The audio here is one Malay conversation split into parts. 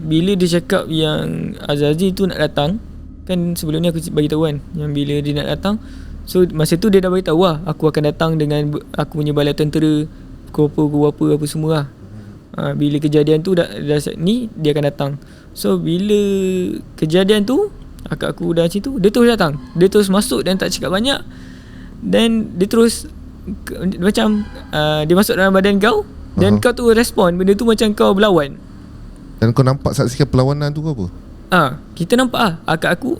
bila dia cakap yang Azazil tu nak datang, kan sebelum ni aku bagi tahu kan yang bila dia nak datang, so masa tu dia dah bagi tahu lah aku akan datang dengan aku punya bala tentera pukul apa semua lah. Bila kejadian tu dah ni dia akan datang. So bila kejadian tu akak aku dah macam tu, dia terus datang, dia terus masuk dan tak cakap banyak. Dan dia terus macam dia masuk dalam badan kau, dan kau tu respon benda tu macam kau berlawan. Dan kau nampak saksikan perlawanan tu ke apa? Kita nampak akak aku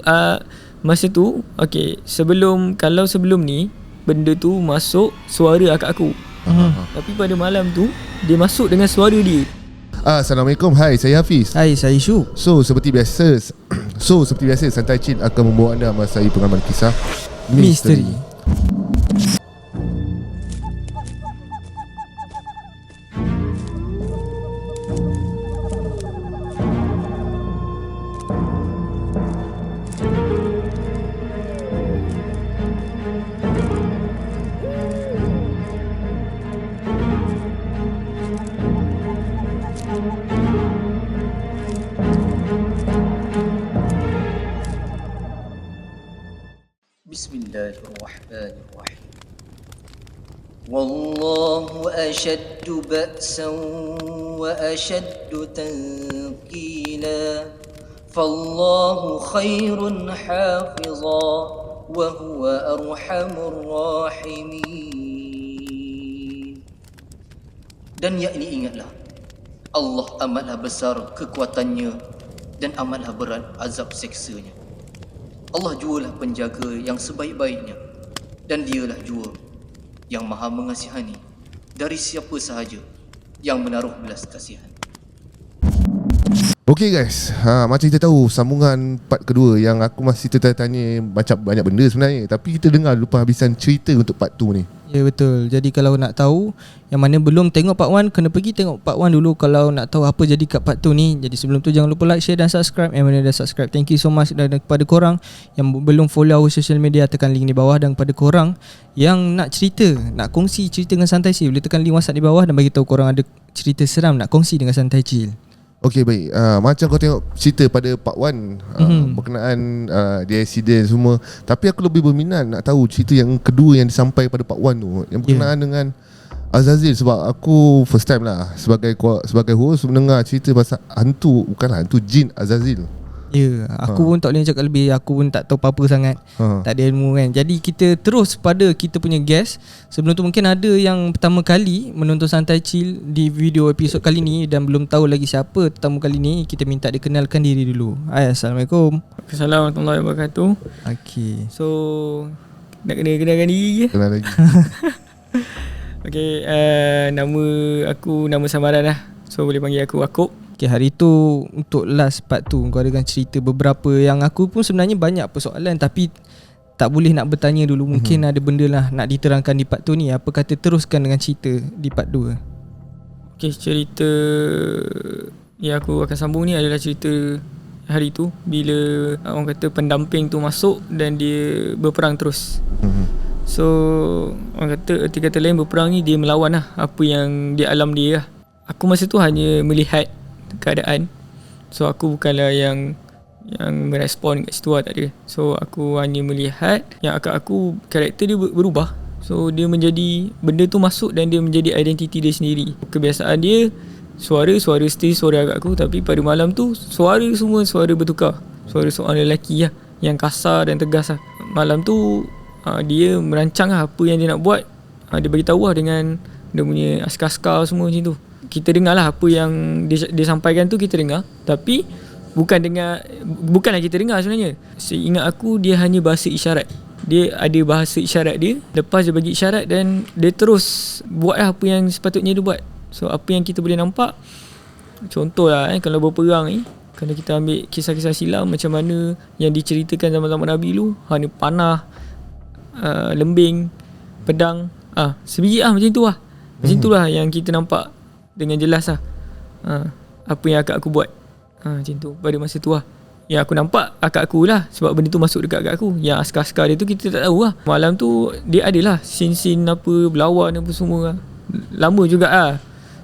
masa tu, okay, sebelum ni benda tu masuk suara akak aku. Tapi pada malam tu dia masuk dengan suara dia. Assalamualaikum, hai, saya Hafiz. Hai, saya Syuk. So seperti biasa Santai Chill akan membawa anda memasai pengalaman kisah misteri. Bismillahirrahmanirrahim. Wallahu ashaddu ba'san wa ashaddu tanqila. Fallahu khairun hafiza wa huwa arhamur rahimin. Dan yakni ingatlah, Allah amatlah besar kekuatannya dan amatlah berat azab seksanya. Allah jualah penjaga yang sebaik-baiknya, dan dialah jua yang maha mengasihani dari siapa sahaja yang menaruh belas kasihan. Okay guys, macam kita tahu sambungan part kedua yang aku masih tertanya macam banyak benda sebenarnya, tapi kita dengar dulu habisan cerita untuk part 2 ni. Ya, betul. Jadi kalau nak tahu yang mana belum tengok part 1, kena pergi tengok part 1 dulu kalau nak tahu apa jadi kat part 2 ni. Jadi sebelum tu jangan lupa like, share dan subscribe. Yang mana dah subscribe, thank you so much. Dan kepada korang yang belum follow our social media, tekan link di bawah. Dan kepada korang yang nak cerita, nak kongsi cerita dengan Santai Chill, boleh tekan link WhatsApp di bawah dan bagi tahu korang ada cerita seram nak kongsi dengan Santai Chill. Okay, baik. Macam kau tengok cerita pada part 1 berkenaan dia accident semua, tapi aku lebih berminat nak tahu cerita yang kedua yang disampaikan pada part 1 tu, yang berkenaan dengan Azazil. Sebab aku first time lah sebagai host mendengar cerita pasal hantu, bukanlah hantu, jin Azazil. Ya, aku pun tak boleh cakap lebih. Aku pun tak tahu apa-apa sangat. Tak ada ilmu kan. Jadi kita terus pada kita punya guest. Sebelum tu mungkin ada yang pertama kali menonton Santai Chill di video episod kali ni dan belum tahu lagi siapa tetamu kali ni. Kita minta dia kenalkan diri dulu. Hai, Assalamualaikum. Assalamualaikum warahmatullahi wabarakatuh. Okay. So nak kenalkan diri je. Kenal lagi. Okay, nama samaran lah. So boleh panggil aku Akop. Okay, hari tu untuk last part tu kau ada kan cerita beberapa yang aku pun sebenarnya banyak persoalan tapi tak boleh nak bertanya dulu. Mungkin ada benda lah nak diterangkan di part tu ni. Apa kata teruskan dengan cerita di part 2. Okay, cerita yang aku akan sambung ni adalah cerita hari tu bila orang kata pendamping tu masuk dan dia berperang terus. So orang kata erti kata lain berperang ni dia melawan lah apa yang dia alam dia lah. Aku masa tu hanya melihat keadaan. So aku bukanlah yang merespon kat situ lah, tak ada. So aku hanya melihat yang akak aku karakter dia berubah. So dia menjadi, benda tu masuk dan dia menjadi identiti dia sendiri. Kebiasaan dia suara still suara akak aku, tapi pada malam tu semua suara bertukar. Suara seorang lelaki lah yang kasar dan tegas lah. Malam tu dia merancang lah apa yang dia nak buat. Dia beritahu lah dengan dia punya askar-askar semua macam tu. Kita dengar lah apa yang dia sampaikan tu, kita dengar. Tapi bukanlah kita dengar sebenarnya. Seingat aku dia hanya bahasa isyarat. Dia ada bahasa isyarat dia. Lepas dia bagi isyarat dan dia terus buat lah apa yang sepatutnya dia buat. So apa yang kita boleh nampak, contohlah kalau berperang ni, kalau kita ambil kisah-kisah silam macam mana yang diceritakan zaman-zaman Nabi dulu, hanya panah, lembing, pedang, sebiji macam tu lah. Macam tu lah yang kita nampak dengan jelas lah apa yang akak aku buat. Macam tu pada masa tu lah yang aku nampak akak aku lah. Sebab benda tu masuk dekat akak aku. Yang askar-askar dia tu kita tak tahu lah. Malam tu dia adalah scene-scene apa berlawan apa semua lah. Lama juga lah,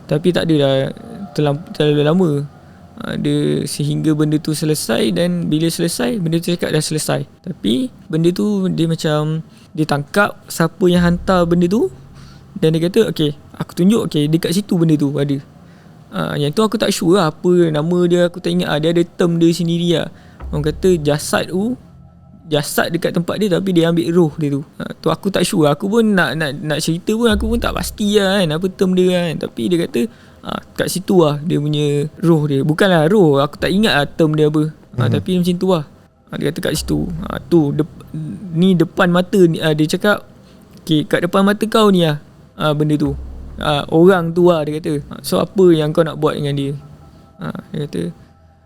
tapi tak adalah terlalu lama. Dia sehingga benda tu selesai, dan bila selesai benda tu cakap dah selesai. Tapi benda tu dia macam dia tangkap siapa yang hantar benda tu, dan dia kata okay, aku tunjuk, okay, dekat situ benda tu ada. Yang tu aku tak sure lah apa nama dia, aku tak ingat dia ada term dia sendiri lah. Orang kata jasad dekat tempat dia, tapi dia ambil roh dia tu. Tu aku tak sure. Aku pun nak cerita pun aku pun tak pasti lah kan apa term dia kan. Tapi dia kata kat situ lah dia punya roh dia. Bukanlah roh, aku tak ingat lah term dia apa. Tapi macam tu lah. Dia kata kat situ. Ni depan mata ni, dia cakap okay, kat depan mata kau ni lah benda tu. Orang tu lah dia kata. So apa yang kau nak buat dengan dia? Dia kata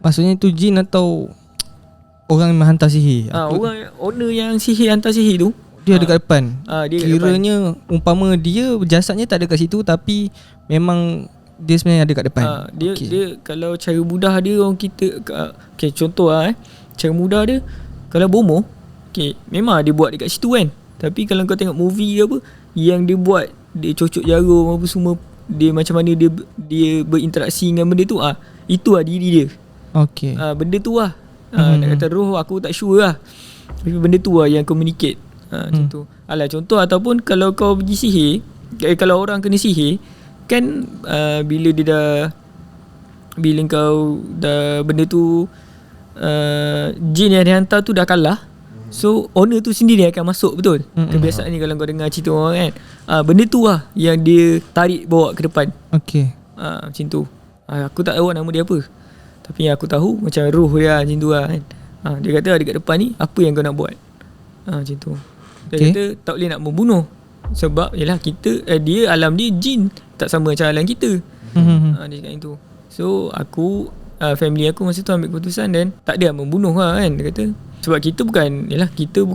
Maksudnya tu jin atau orang yang menghantar sihir? Orang owner yang sihir hantar sihir tu, dia dekat depan. Dia Kiranya depan. Umpama dia jasadnya tak ada kat situ, tapi memang dia sebenarnya ada kat depan. Dia kalau cara mudah dia orang kita okay, contoh cara mudah dia kalau bomoh, okay, memang dia buat dekat situ kan. Tapi kalau kau tengok movie apa yang dia buat, dia cocok jarum apa semua, dia macam mana dia berinteraksi dengan benda tu, itu lah diri dia. Okey. Benda tu lah. Nak kata roh aku tak sure lah, tapi benda tu lah yang communicate. Macam tu. Contoh ataupun kalau kau pergi sihir, kalau orang kena sihir kan, bila kau dah benda tu jin yang dihantar tu dah kalah, so owner tu sendiri akan masuk, betul? Kebiasaan ni kalau kau dengar cerita orang kan, benda tu lah yang dia tarik bawa ke depan. Okey. Macam tu. Aku tak tahu nama dia apa, tapi aku tahu macam roh dia macam tu lah kan. Dia kata dekat depan ni apa yang kau nak buat, macam tu. Dia kata tak boleh nak membunuh, sebab yalah kita dia alam dia jin tak sama macam alam kita. Dia cakap itu. So aku family aku masa tu ambil keputusan dan tak ada membunuh lah kan. Dia kata sebab kita bukan kita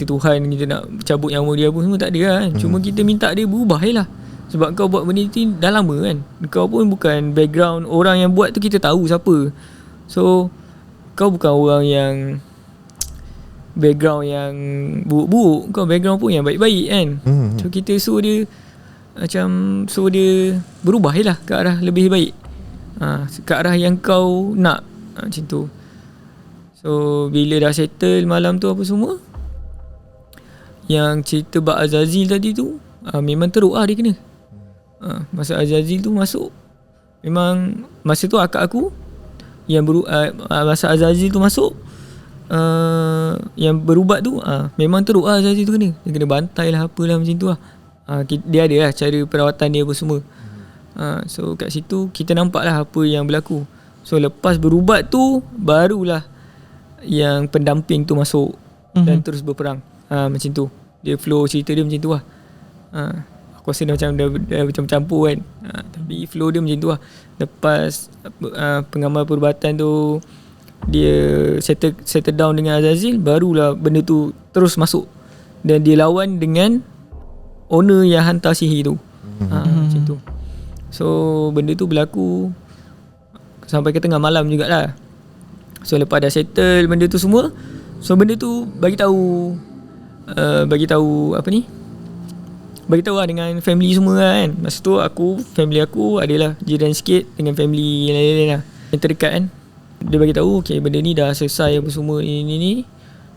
Tuhan, kita nak cabut nyawa dia apa semua, tak ada lah kan. Cuma kita minta dia berubah je lah. Sebab kau buat benda ni dah lama kan. Kau pun bukan background orang yang buat tu kita tahu siapa. So kau bukan orang yang background yang buruk-buruk, kau background pun yang baik-baik kan. So kita suruh dia berubah je lah ke arah lebih baik, ke arah yang kau nak, macam tu. So bila dah settle malam tu apa semua, yang cerita bab Azazil tadi tu, memang teruk lah dia kena. Masa Azazil tu masuk, memang masa tu akak aku yang masa Azazil tu masuk, yang berubat tu, memang teruk lah Azazil tu kena. Dia kena bantai lah apalah macam tu lah. Dia ada lah cara perawatan dia apa semua. So kat situ kita nampak lah apa yang berlaku. So lepas berubat tu barulah yang pendamping tu masuk dan terus berperang. Macam tu. Dia flow cerita dia macam tu lah. Aku rasa dah macam campur kan. Tapi flow dia macam tu lah. Lepas pengamal perubatan tu dia settle down dengan Azazil, barulah benda tu terus masuk dan dia lawan dengan owner yang hantar sihir tu. Macam tu. So benda tu berlaku sampai ke tengah malam jugalah. So lepas dah settle benda tu semua, so benda tu bagi tahu lah dengan family semua kan. Masa tu family aku adalah jiran sikit dengan family yang lain-lain lah, yang terdekat kan. Dia bagi tahu okay, benda ni dah selesai apa semua ni.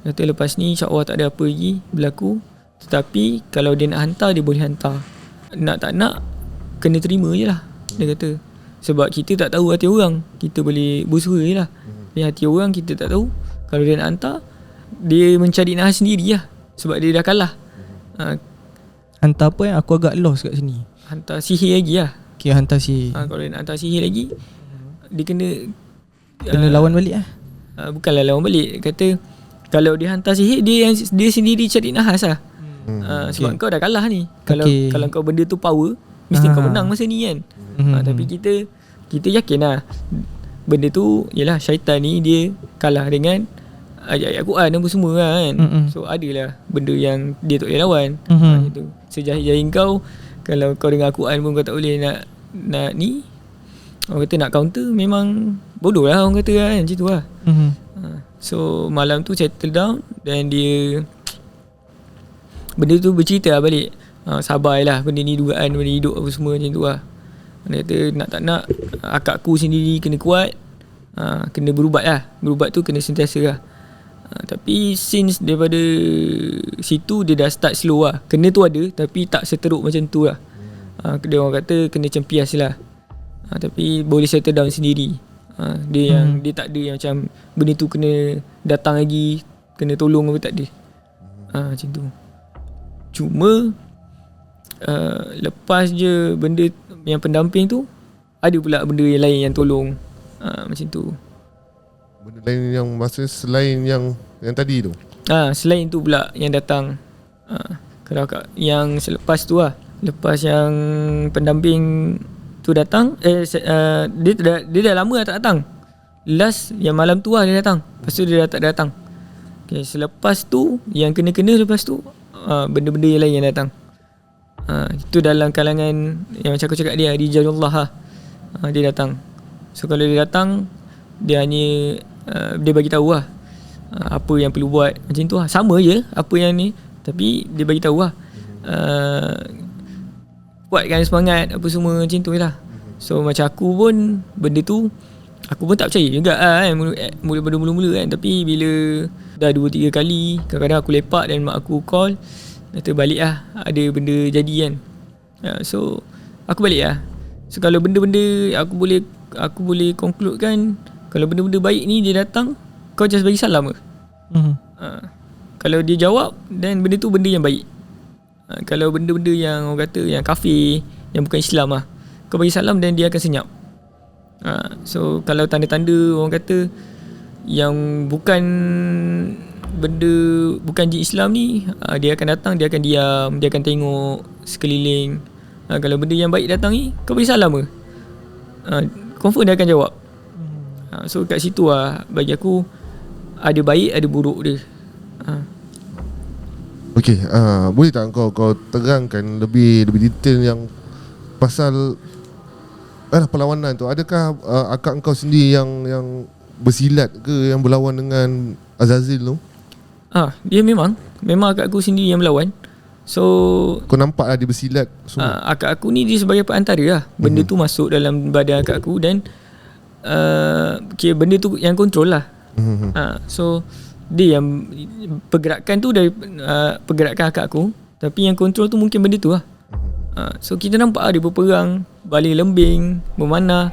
Kata lepas ni insya-Allah tak ada apa lagi berlaku. Tetapi kalau dia nak hantar, dia boleh hantar. Nak tak nak kena terima je lah, dia kata. Sebab kita tak tahu hati orang, kita boleh berusaha je lah. Tapi hati orang kita tak tahu. Kalau dia nak hantar, dia mencari nafas sendiri lah, sebab dia dah kalah. Hantar apa yang aku agak lost kat sini? Hantar sihir lagi lah. Okay, hantar sihir. Kalau dia nak hantar sihir lagi, dia kena lawan balik lah. Bukanlah lawan balik. Kata kalau dia hantar sihir, dia sendiri cari nahas lah. Sebab kau dah kalah ni. Kalau kau benda tu power, mesti kau menang masa ni kan. Tapi kita yakin lah benda tu ialah syaitan ni dia kalah dengan ayat-ayat Quran apa semua kan. So adalah benda yang dia tak boleh lawan. Macam tu. Sejahir-jahir kau, kalau kau dengar Quran pun kau tak boleh nak ni, orang kata nak counter, memang bodoh lah orang kata kan. Macam tu lah. So malam tu settle down dan dia benda tu bercerita lah balik. Sabar lah, benda ni dugaan, benda hidup apa semua macam tu lah. Dia kata nak tak nak akakku sendiri kena kuat, kena berubat lah. Berubat tu kena sentiasa lah. Tapi since daripada situ dia dah start slow lah. Kena tu ada tapi tak seteruk macam tu lah. Dia orang kata kena cempias lah. Tapi boleh settle down sendiri. Dia yang dia tak ada yang macam benda tu kena datang lagi, kena tolong apa, tak ada. Macam tu. Cuma lepas je benda yang pendamping tu, ada pula benda yang lain yang tolong. Macam tu. Benda lain yang maksudnya selain yang tadi tu. Selain tu pula yang datang. Kalau yang selepas tu lah, lepas yang pendamping tu datang, dia dah lama tak datang. Last yang malam tu lah dia datang. Lepas tu dia dah tak datang. Okay, selepas tu yang kena-kena lepas tu benda-benda yang lain yang datang. Itu dalam kalangan yang macam aku cakap dia Rijalullah lah. Dia datang. So kalau dia datang, dia hanya dia bagi tahu lah apa yang perlu buat. Macam tu lah. Sama je apa yang ni, tapi dia bagi tahu lah. Kuatkan semangat apa semua, macam tu lah. So macam aku pun benda tu aku pun tak percaya juga kan, mula-mula kan. Tapi bila dah 2-3 kali, kadang-kadang aku lepak dan mak aku call, kata balik lah, ada benda jadi kan. So aku balik lah. So kalau benda-benda aku boleh conclude kan, kalau benda-benda baik ni dia datang, kau just bagi salam ke. Kalau dia jawab, dan benda tu benda yang baik. Kalau benda-benda yang orang kata yang kafir, yang bukan Islam lah, kau bagi salam dan dia akan senyap. So kalau tanda-tanda orang kata yang bukan benda, bukan jin Islam ni, dia akan datang, dia akan diam, dia akan tengok sekeliling. Kalau benda yang baik datang ni, kau bagi salam ke, confirm dia akan jawab. So kat situ lah bagi aku ada baik ada buruk dia. Okey, boleh tak kau terangkan lebih detail yang pasal perlawanan tu? Adakah akak kau sendiri yang bersilat ke, yang berlawan dengan Azazil tu? Dia memang akak aku sendiri yang melawan. So kau nampak lah dia bersilat semua. Akak aku ni dia sebagai perantara lah. Benda tu masuk dalam badan akak aku dan benda tu yang kontrol lah. So dia yang pergerakan tu dari pergerakan akak aku, tapi yang kontrol tu mungkin benda tu lah. So kita nampak dia berperang, baling lembing, memanah,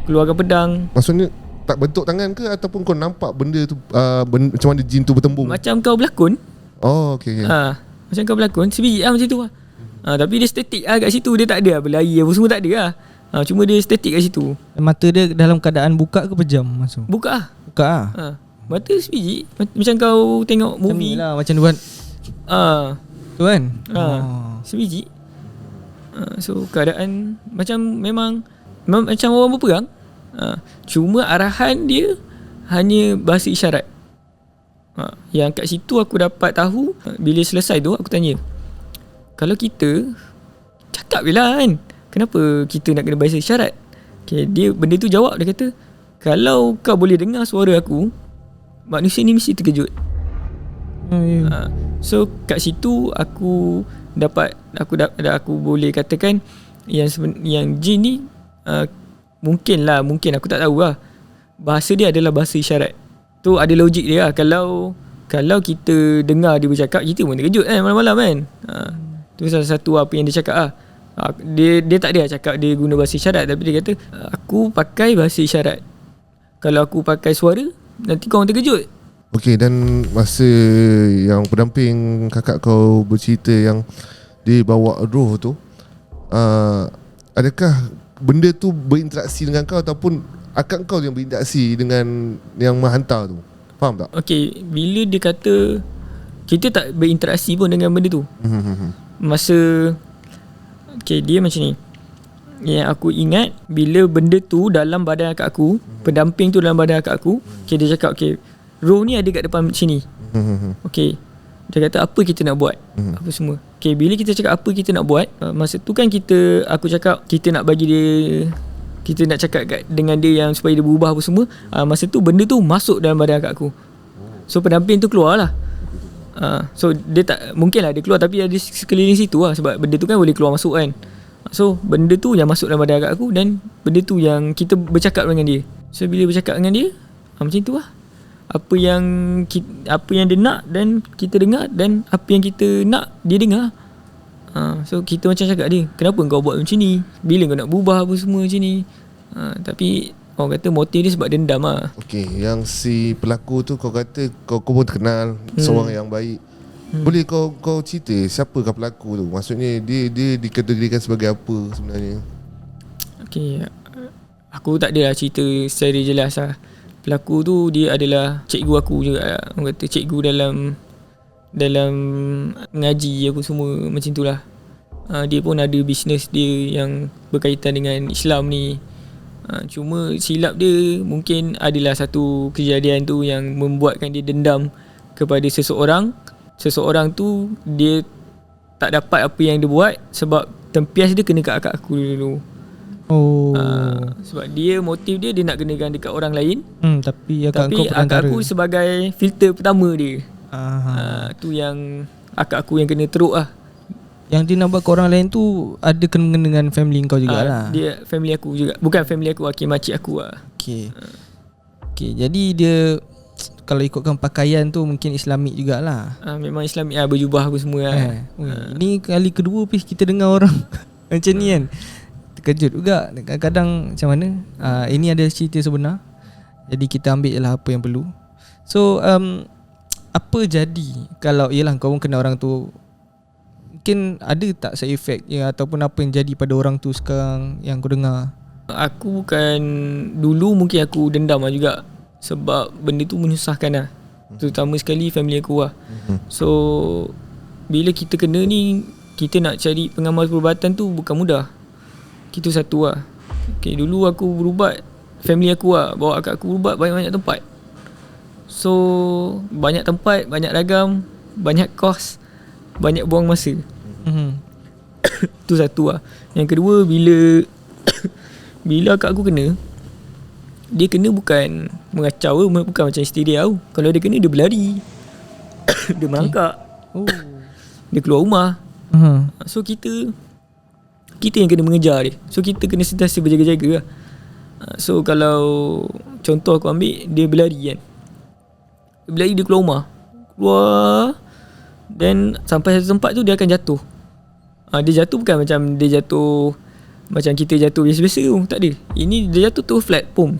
keluarkan pedang. Maksudnya tak bentuk tangan ke, ataupun kau nampak benda tu macam mana jin tu bertembung? Macam kau berlakon. Oh okey. Macam kau berlakon sebiji lah macam tu lah. Tapi dia statik lah kat situ. Dia tak ada lah berlari apa semua, tak ada lah. Cuma dia statik kat situ. Mata dia dalam keadaan buka ke pejam masuk? Buka lah. Buka lah. Mata sebiji macam kau tengok movie lah, macam dia buat tu kan. Sebiji. So keadaan memang macam orang berperang. Cuma arahan dia hanya bahasa isyarat. Yang kat situ aku dapat tahu, bila selesai tu aku tanya, kalau kita cakap je lah kan, kenapa kita nak kena bahasa isyarat? Dia benda tu jawab, dia kata kalau kau boleh dengar suara aku, manusia ni mesti terkejut. So kat situ aku boleh katakan yang jin ni mungkin aku tak tahu lah, bahasa dia adalah bahasa isyarat. Tu ada logik dia lah. Kalau kita dengar dia bercakap, kita pun terkejut kan malam-malam kan. Tu salah satu apa yang dia cakap lah. Dia tak ada cakap dia guna bahasa isyarat, tapi dia kata aku pakai bahasa isyarat. Kalau aku pakai suara, nanti kau orang terkejut. Okey, dan masa yang pendamping kakak kau bercerita yang dia bawa roh tu, adakah benda tu berinteraksi dengan kau, ataupun akak kau yang berinteraksi dengan yang menghantar tu? Faham tak? Okey, bila dia kata kita tak berinteraksi pun dengan benda tu. Masa dia macam ni. Yang aku ingat, bila benda tu dalam badan akak aku, pendamping tu dalam badan akak aku, dia cakap roh ni ada kat depan sini. Dia kata apa kita nak buat, apa semua. Bila kita cakap apa kita nak buat, masa tu kan aku cakap kita nak bagi dia, kita nak cakap dengan dia yang supaya dia berubah apa semua. Masa tu benda tu masuk dalam badan akak aku. So pendamping tu keluar lah. So dia tak, mungkin lah dia keluar, tapi ada sekeliling situ lah, sebab benda tu kan boleh keluar masuk kan. So benda tu yang masuk dalam badan akak aku, dan benda tu yang kita bercakap dengan dia. So bila bercakap dengan dia, macam tu lah. Apa yang dia nak dan kita dengar, dan apa yang kita nak dia dengar. So kita macam cakap dia, kenapa kau buat macam ni, bila kau nak berubah apa semua macam ni. Tapi orang kata motif dia sebab dendam lah. Okay, yang si pelaku tu kau kata kau pun kenal seorang yang baik. Boleh kau cerita siapakah pelaku tu? Maksudnya dia dikategorikan sebagai apa sebenarnya? Okay, aku tak adalah cerita secara jelas lah. Pelaku tu dia adalah cikgu aku juga lah. Orang kata cikgu dalam mengaji apa semua macam tu lah. Dia pun ada bisnes dia yang berkaitan dengan Islam ni. Cuma silap dia mungkin adalah satu kejadian tu yang membuatkan dia dendam kepada seseorang. Seseorang tu dia tak dapat apa yang dia buat sebab tempias dia kena kat akak aku dulu. Sebab dia motif dia nak kenakan dekat orang lain. Tapi akak aku sebagai filter pertama dia. Tu yang akak aku yang kena teruk lah. Yang dia nak buat ke orang lain tu ada kena dengan family kau jugalah. Dia family aku juga. Bukan family aku, makcik aku lah. Okay, jadi dia kalau ikutkan pakaian tu mungkin Islamik jugalah. Memang Islamik lah, berjubah apa semua lah. Ini kali kedua kita dengar orang macam ni kan. Terkejut juga. Kadang-kadang macam mana, ini ada cerita sebenar, jadi kita ambil je lah apa yang perlu. So apa jadi kalau yelah kau pun kena orang tu, mungkin ada tak side effect ya, ataupun apa yang jadi pada orang tu sekarang yang kau dengar? Aku bukan, dulu mungkin aku dendam lah juga sebab benda tu menyusahkan lah, terutama sekali family aku lah. So bila kita kena ni, kita nak cari pengamal perubatan tu bukan mudah. Kita satu lah. Okay, dulu aku berubat, family aku lah bawa akak aku berubat banyak-banyak tempat. So banyak tempat, banyak ragam, banyak kos, banyak buang masa. Tu satu lah. Yang kedua, bila akak aku kena, dia kena bukan mengacau, bukan macam isteri dia tau. Kalau dia kena, dia berlari. Dia merangkak. Dia keluar rumah. So kita yang kena mengejar dia. So kita kena sentiasa berjaga-jaga lah. So kalau contoh aku ambil, dia berlari kan, dia berlari, dia keluar rumah, dan sampai satu tempat tu dia akan jatuh. Dia jatuh bukan macam dia jatuh macam kita jatuh biasa-biasa tu, tak ada. Ini dia jatuh tu platform.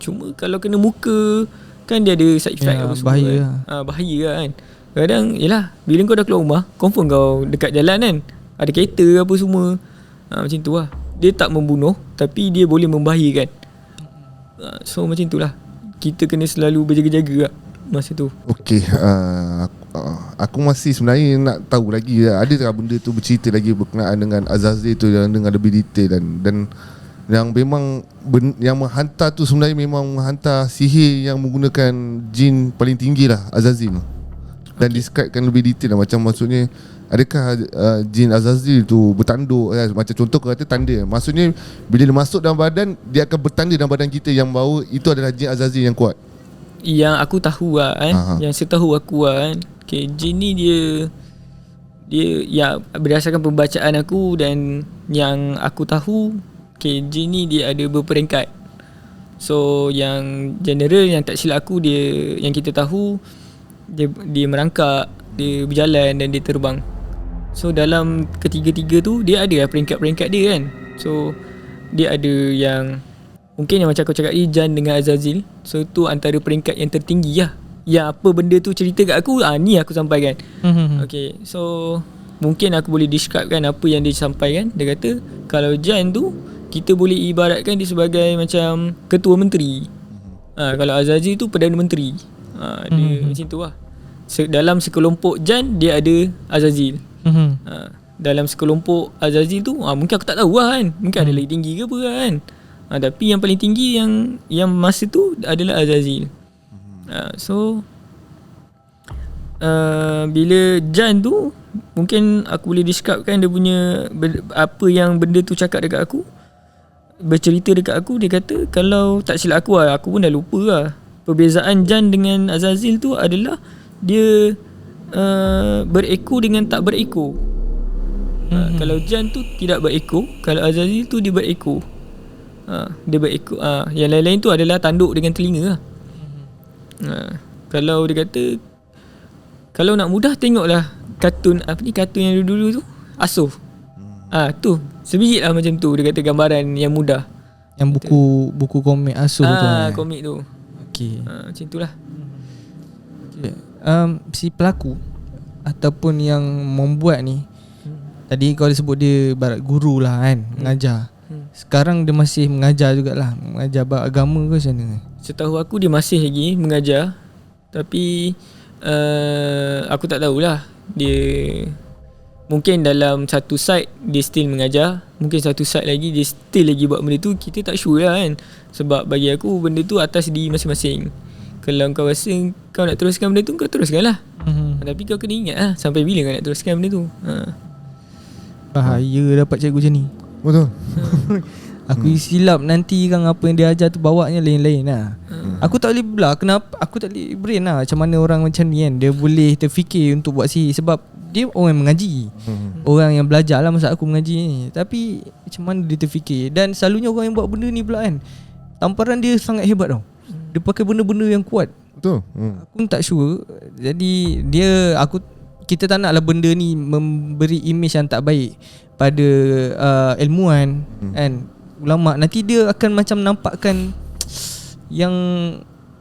Cuma kalau kena muka kan dia ada side effect apa semua. Bahaya kan. Bahaya lah kan. Kadang yelah, bila kau dah keluar rumah, confirm kau dekat jalan kan, ada kereta apa semua. Macam tu lah. Dia tak membunuh, tapi dia boleh membahayakan. So macam tu lah. Kita kena selalu berjaga-jaga lah masa tu. Okay, aku masih sebenarnya nak tahu lagi, ada tak benda tu bercerita lagi berkenaan dengan Azazil tu yang dengan lebih detail, dan yang memang yang menghantar tu sebenarnya memang menghantar sihir yang menggunakan jin paling tinggi lah, Azazil. Dan describekan lebih detail lah, macam maksudnya adakah jin Azazil tu bertanduk macam contoh kau kata tanda, maksudnya bila dia masuk dalam badan, dia akan bertanda dalam badan kita yang bahawa itu adalah jin Azazil yang kuat. Yang aku tahu lah kan, yang setahu aku lah kan, okay, jin ni dia ya berdasarkan pembacaan aku dan yang aku tahu, okay, jin ni dia ada berperingkat. So yang general, yang tak silap aku, dia yang kita tahu, dia merangkak, dia berjalan dan dia terbang. So dalam ketiga-tiga tu dia ada lah peringkat-peringkat dia kan. So dia ada yang mungkin yang macam aku cakap ni, Jan dengan Azazil. So tu antara peringkat yang tertinggi lah. Ya, apa benda tu cerita kat aku, ni aku sampaikan. Okay, so mungkin aku boleh describekan apa yang dia sampaikan. Dia kata kalau Jan tu, kita boleh ibaratkan dia sebagai macam ketua menteri. Kalau Azazil tu Perdana Menteri. Dia macam tu lah. Dalam sekelompok Jan, dia ada Azazil. Dalam sekelompok Azazil tu, mungkin aku tak tahu lah kan, mungkin ada lagi tinggi ke apa kan. Tapi yang paling tinggi yang masa tu adalah Azazil. So bila Jan tu, mungkin aku boleh describekan dia punya apa yang benda tu cakap dekat aku, bercerita dekat aku. Dia kata kalau tak silap aku lah, aku pun dah lupa lah, perbezaan Jan dengan Azazil tu adalah dia berekor dengan tak berekor. Kalau Jan tu tidak berekor, kalau Azazil tu dia berekor. Dia berekor. Yang lain-lain tu adalah tanduk dengan telinga lah. Kalau dia kata, kalau nak mudah tengoklah kartun kartun yang dulu-dulu tu, Asuh. Tu sebiji lah macam tu. Dia kata gambaran yang mudah. Yang buku komik Asuh tu. Komik tu. Okey. Macam tu lah. Okay. Si pelaku ataupun yang membuat ni, tadi kau sebut dia barat guru lah kan, mengajar. Sekarang dia masih mengajar jugalah, mengajar bab agama ke macam mana? Setahu aku dia masih lagi mengajar. Tapi aku tak tahulah. Dia mungkin dalam satu side dia still mengajar, mungkin satu side lagi dia still lagi buat benda tu. Kita tak sure lah kan. Sebab bagi aku benda tu atas diri masing-masing. Kalau kau rasa kau nak teruskan benda tu, kau teruskan lah. Tapi kau kena ingat lah, sampai bila kau nak teruskan benda tu. Bahaya dapat cikgu macam ni. Betul. Aku silap nanti kan apa yang dia ajar tu bawanya lain-lain lah. Aku tak boleh belah, kenapa aku tak boleh brain lah macam mana orang macam ni kan dia boleh terfikir untuk buat sihir. Sebab dia orang yang mengaji, orang yang belajar lah masa aku mengaji ni. Tapi macam mana dia terfikir. Dan selalunya orang yang buat benda ni pula kan, tamparan dia sangat hebat tau. Dia pakai benda-benda yang kuat. Betul. Aku tak sure. Jadi kita tak naklah benda ni memberi image yang tak baik pada ilmuwan kan, ulama. Nanti dia akan macam nampakkan yang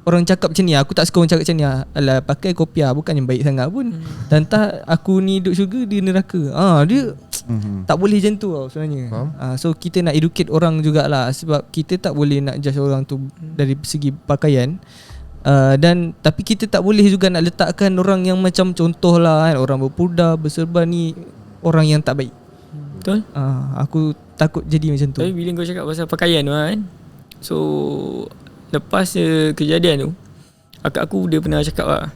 orang cakap macam ni. Aku tak suka orang cakap macam ni. Alah, pakai kopiah bukan yang baik sangat pun. Dan tak aku ni duduk syurga, dia neraka. Dia tak boleh macam tu tau sebenarnya. So kita nak educate orang jugalah. Sebab kita tak boleh nak judge orang tu dari segi pakaian. Dan tapi kita tak boleh juga nak letakkan orang yang macam contoh lah kan, orang berpudar, berserban ni orang yang tak baik. Betul. Aku takut jadi macam tu. Tapi bila kau cakap pasal pakaian tu kan, so lepas kejadian tu, akak aku dia pernah cakap lah,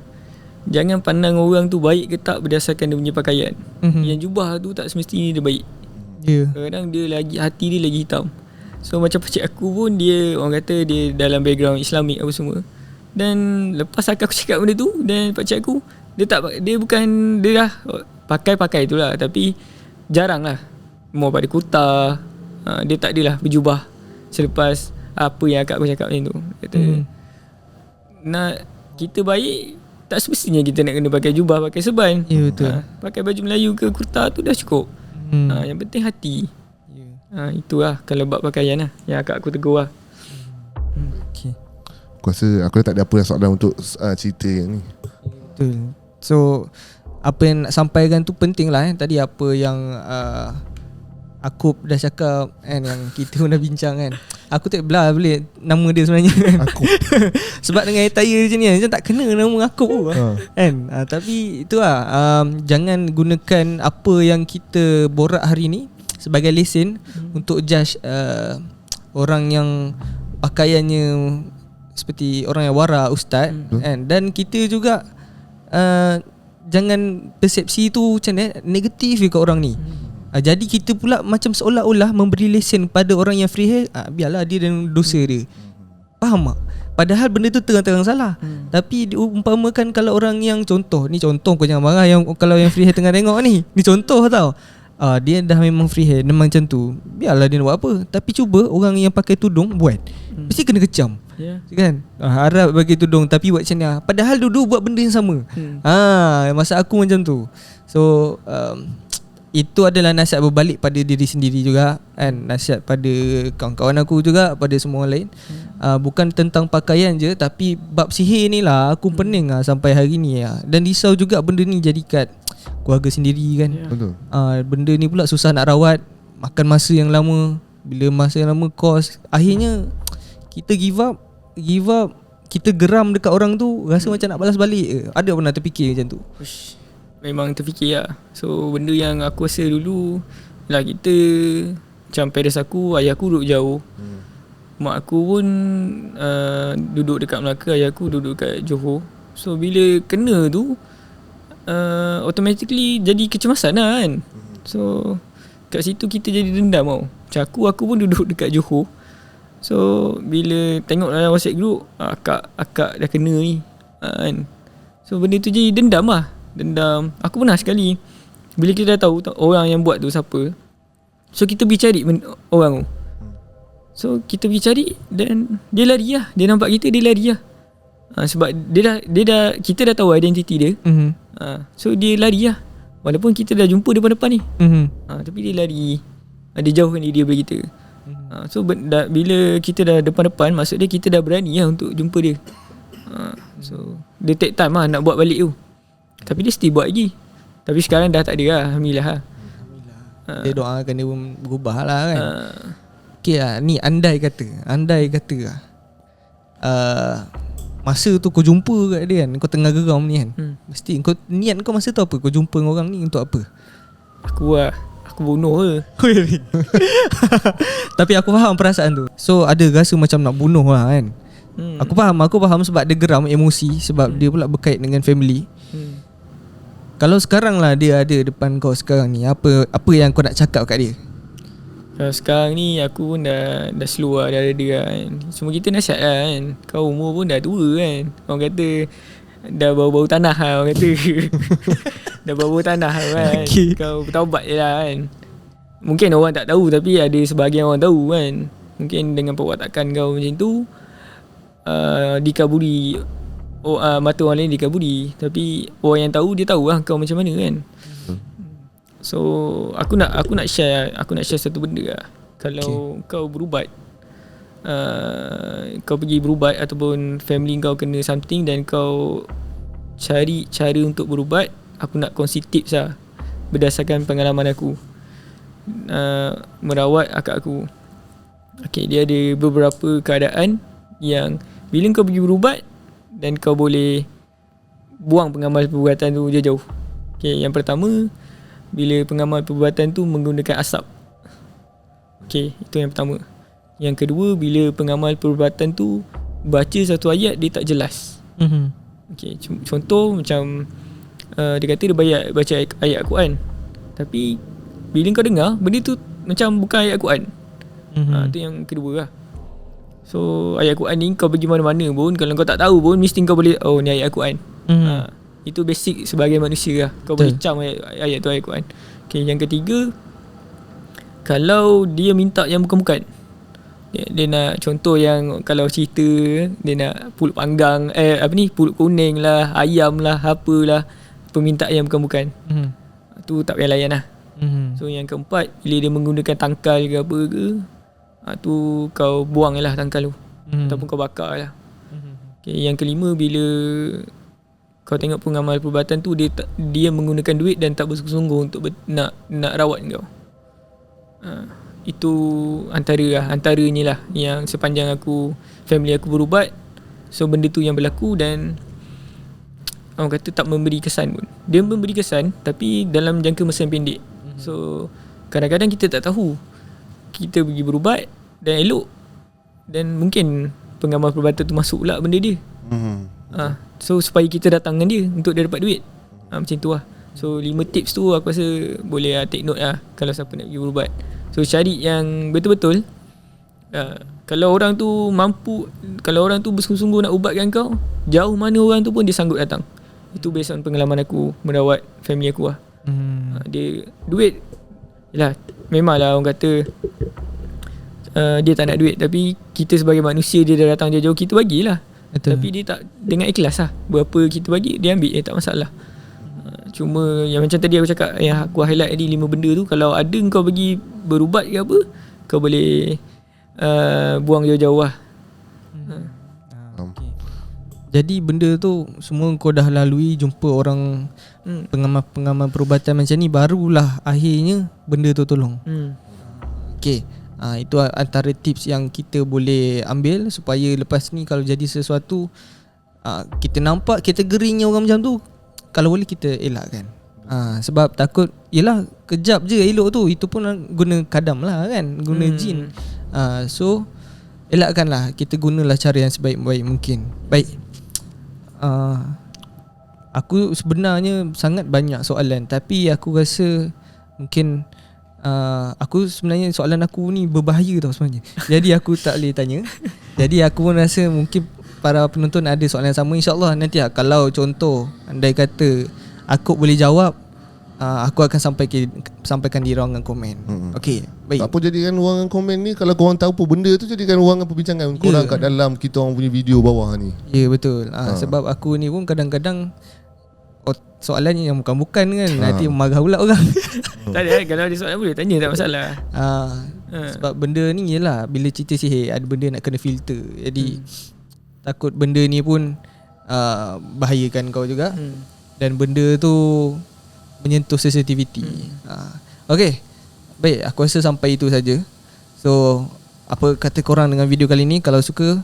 jangan pandang orang tu baik ke tak berdasarkan dia punya pakaian. Yang jubah tu tak semestinya dia baik. Kadang dia lagi, hati dia lagi hitam. So macam pakcik aku pun, dia orang kata dia dalam background Islamik apa semua. Dan lepas aku cakap benda tu, dan pakcik aku dia bukan dia dah pakai tu lah, tapi jarang lah mau pada kurta. Dia tak adalah berjubah selepas apa yang akak aku cakap macam tu. Kata nak kita baik, tak semestinya kita nak kena pakai jubah, pakai serban. Ya, betul. Pakai baju Melayu ke kurta tu dah cukup. Yang penting hati. Itulah kalau bab pakaian lah yang akak aku tegur lah. Okay. Aku rasa aku dah tak ada apa soalan untuk cerita yang ni. Betul. So apa yang nak sampaikan tu penting lah Tadi apa yang aku dah cakap kan, yang kita pun dah bincang kan. Aku tak belah boleh nama dia sebenarnya kan. Aku sebab dengan attire macam ni macam tak kena nama aku kan. Tapi itulah, jangan gunakan apa yang kita borak hari ni sebagai lesen untuk judge orang yang pakaiannya seperti orang yang wara, ustaz kan. Dan kita juga jangan persepsi tu macam negatif dekat orang ni. Jadi kita pula macam seolah-olah memberi lesen pada orang yang free hair. Biarlah dia dan dosa dia. Faham tak? Padahal benda tu terang-terang salah. Tapi diumpamakan kalau orang yang contoh kau jangan marah yang kalau yang free hair tengah tengok ni contoh tau. Dia dah memang free hair, memang macam tu. Biarlah dia nak buat apa. Tapi cuba orang yang pakai tudung buat, mesti kena kecam. Kan? Harap bagi tudung tapi buat macam ni. Padahal dulu buat benda yang sama. Masa aku macam tu. So itu adalah nasihat berbalik pada diri sendiri juga kan. Nasihat pada kawan-kawan aku juga, pada semua orang lain. Bukan tentang pakaian je, tapi bab sihir ni lah aku pening sampai hari ni Dan risau juga benda ni jadi kat keluarga sendiri kan. Betul. Benda ni pula susah nak rawat, makan masa yang lama. Bila masa yang lama kos, akhirnya kita give up. Kita geram dekat orang tu, rasa macam nak balas balik. Ada pernah terfikir macam tu? Memang terfikir lah. So benda yang aku rasa dulu lah, kita macam parents aku, ayah aku duduk jauh. Mak aku pun duduk dekat Melaka, ayah aku duduk dekat Johor. So bila kena tu automatically jadi kecemasan lah kan. So kat situ kita jadi dendam tau. Macam aku pun duduk dekat Johor. So bila tengok dalam WhatsApp group, akak dah kena ni kan. So benda tu jadi dendam lah. Dendam. Aku pernah sekali bila kita dah tahu orang yang buat tu siapa, so kita pergi cari orang tu. So kita pergi cari dan dia lari lah. Dia nampak kita, dia lari lah. Sebab dia dah kita dah tahu identiti dia. So dia lari lah. Walaupun kita dah jumpa depan-depan ni. Tapi dia lari. Dia jauhkan diri dia daripada kita. So bila kita dah depan-depan, maksud dia kita dah berani lah untuk jumpa dia. So dia take time lah nak buat balik tu. Tapi dia still buat lagi. Tapi sekarang dah tak ada lah. Alhamdulillah lah. Dia doakan dia pun berubah lah kan. Okay lah, ni andai kata lah, masa tu kau jumpa kat dia kan, kau tengah geram ni kan, mesti kau niat kau masa tu apa? Kau jumpa dengan orang ni untuk apa? Aku bunuh ke. Tapi aku faham perasaan tu. So ada rasa macam nak bunuh lah kan. Aku faham sebab dia geram emosi. Sebab dia pula berkait dengan family. Kalau sekarang lah dia ada depan kau sekarang ni, apa yang kau nak cakap kat dia? Kalau sekarang ni aku pun dah slow lah, dah reda kan. Cuma kita nasihat lah kan. Kau umur pun dah tua kan. Orang kata dah bau-bau tanah lah orang kata. Dah bau-bau tanah lah kan. Kau bertaubat je lah kan. Mungkin orang tak tahu, tapi ada sebahagian orang tahu kan. Mungkin dengan perwatakan kau macam tu, dikaburi, mata orang lain dikaburi. Tapi orang yang tahu, dia tahu lah kau macam mana kan. So aku nak share satu benda lah. Kalau kau berubat, kau pergi berubat ataupun family kau kena something dan kau cari cara untuk berubat, aku nak kongsi tips lah berdasarkan pengalaman aku merawat akak aku. Okay, dia ada beberapa keadaan yang bila kau pergi berubat dan kau boleh buang pengamal perubatan tu jauh-jauh. Okay, yang pertama, bila pengamal perubatan tu menggunakan asap. Okay, itu yang pertama. Yang kedua, bila pengamal perubatan tu baca satu ayat dia tak jelas. Okay, contoh macam dia kata dia baca ayat Al-Quran, tapi bila kau dengar benda tu macam bukan ayat Al-Quran. Itu yang kedua lah. So ayat Al-Quran ni kau pergi mana-mana pun, kalau kau tak tahu pun mesti kau boleh, oh ni ayat Al-Quran. Itu basic sebagai manusia lah. Kau boleh cam ayat tu ayat Quran. Okay, yang ketiga, kalau dia minta yang bukan-bukan, dia nak contoh yang kalau cerita dia nak pulut panggang, pulut kuning lah, ayam lah, apalah, permintaan yang bukan-bukan, tu tak payah layan lah. So yang keempat, bila dia menggunakan tangkal ke apa ke, tu kau buang lah tangkal tu, ataupun kau bakar lah. Okay, yang kelima, bila kau tengok pengamal perubatan tu dia menggunakan duit dan tak bersungguh-sungguh untuk nak rawat kau. Itu antaranya lah yang sepanjang family aku berubat. So benda tu yang berlaku dan orang kata tak memberi kesan pun. Dia memberi kesan tapi dalam jangka masa yang pendek. So kadang-kadang kita tak tahu. Kita pergi berubat dan elok, dan mungkin pengamal perubatan tu masuk pula benda dia. So supaya kita datang dengan dia untuk dia dapat duit. Macam tu lah. So 5 tips tu aku rasa boleh take note lah kalau siapa nak pergi berubat. So cari yang betul-betul. Kalau orang tu mampu, kalau orang tu bersungguh-sungguh nak ubatkan kau, jauh mana orang tu pun dia sanggup datang. Itu based on pengalaman aku merawat family aku lah. Dia duit, yelah, memanglah orang kata dia tak nak duit, tapi kita sebagai manusia, dia dah datang jauh-jauh, kita bagilah. Betul. Tapi dia tak dengan ikhlas lah. Berapa kita bagi, dia ambil, tak masalah. Cuma yang macam tadi aku cakap, yang aku highlight tadi 5 benda tu, kalau ada kau pergi berubat ke apa, kau boleh buang jauh-jauh lah. Okay. Jadi benda tu semua kau dah lalui, jumpa orang pengamal perubatan macam ni, barulah akhirnya benda tu tolong. Okay. Itu antara tips yang kita boleh ambil supaya lepas ni kalau jadi sesuatu, kita nampak kategorinya orang macam tu, kalau boleh kita elakkan. Sebab takut, yelah, kejap je elok tu, itu pun guna kadam lah kan, guna jin. So elakkanlah, kita gunalah cara yang sebaik-baik mungkin. Baik, aku sebenarnya sangat banyak soalan, tapi aku rasa mungkin aku sebenarnya soalan aku ni berbahaya tau sebenarnya. Jadi aku tak boleh tanya. Jadi aku pun rasa mungkin para penonton ada soalan yang sama. InsyaAllah nanti kalau contoh andai kata aku boleh jawab, aku akan sampaikan di ruangan komen. Okey, baik. Apa jadikan ruangan komen ni, kalau korang tahu apa benda tu, jadikan ruangan perbincangan korang kat dalam kita orang punya video bawah ni. Ya, betul. Sebab aku ni pun kadang-kadang soalan yang bukan-bukan kan, nanti marah pula orang. Tak ada, kalau ada soalan boleh tanya, tak masalah. Sebab benda ni ialah bila cerita sihir ada benda nak kena filter. Jadi takut benda ni pun bahayakan kau juga. Dan benda tu menyentuh sensitivity. Okay, baik, aku rasa sampai itu saja. So, apa kata korang dengan video kali ni? Kalau suka,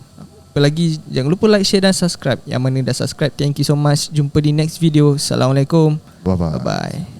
apa lagi, jangan lupa like, share dan subscribe. Yang mana dah subscribe, thank you so much. Jumpa di next video. Assalamualaikum. Bye-bye. Bye-bye.